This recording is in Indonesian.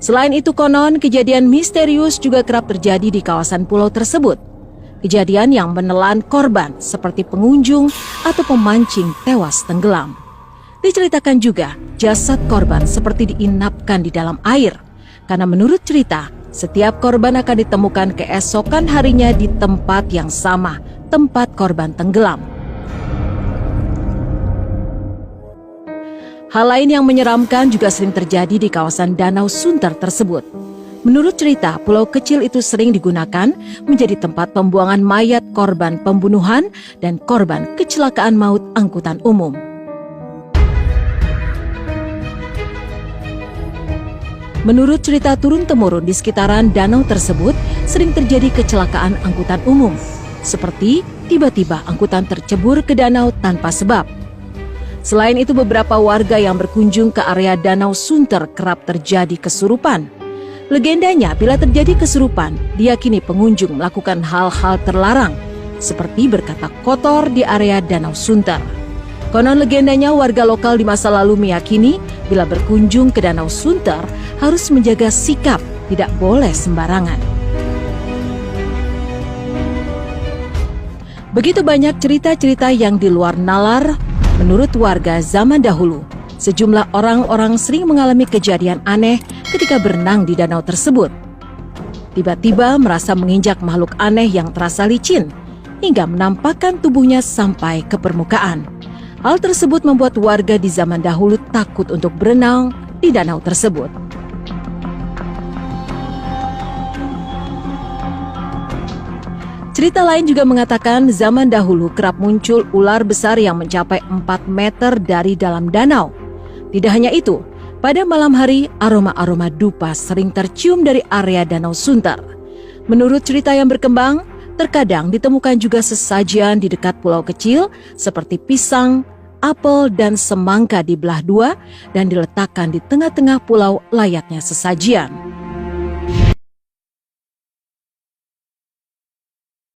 Selain itu konon, kejadian misterius juga kerap terjadi di kawasan pulau tersebut. Kejadian yang menelan korban seperti pengunjung atau pemancing tewas tenggelam. Diceritakan juga jasad korban seperti diinapkan di dalam air. Karena menurut cerita, setiap korban akan ditemukan keesokan harinya di tempat yang sama, tempat korban tenggelam. Hal lain yang menyeramkan juga sering terjadi di kawasan Danau Sunter tersebut. Menurut cerita, pulau kecil itu sering digunakan menjadi tempat pembuangan mayat korban pembunuhan dan korban kecelakaan maut angkutan umum. Menurut cerita turun-temurun di sekitaran danau tersebut, sering terjadi kecelakaan angkutan umum, seperti tiba-tiba angkutan tercebur ke danau tanpa sebab. Selain itu, beberapa warga yang berkunjung ke area Danau Sunter kerap terjadi kesurupan. Legendanya, bila terjadi kesurupan, diyakini pengunjung melakukan hal-hal terlarang, seperti berkata kotor di area Danau Sunter. Konon legendanya, warga lokal di masa lalu meyakini bila berkunjung ke Danau Sunter harus menjaga sikap, tidak boleh sembarangan. Begitu banyak cerita-cerita yang di luar nalar. Menurut warga zaman dahulu, sejumlah orang-orang sering mengalami kejadian aneh ketika berenang di danau tersebut. Tiba-tiba merasa menginjak makhluk aneh yang terasa licin, hingga menampakkan tubuhnya sampai ke permukaan. Hal tersebut membuat warga di zaman dahulu takut untuk berenang di danau tersebut. Cerita lain juga mengatakan zaman dahulu kerap muncul ular besar yang mencapai 4 meter dari dalam danau. Tidak hanya itu, pada malam hari aroma-aroma dupa sering tercium dari area Danau Sunter. Menurut cerita yang berkembang, terkadang ditemukan juga sesajian di dekat pulau kecil seperti pisang, apel, dan semangka dibelah dua dan diletakkan di tengah-tengah pulau layaknya sesajian.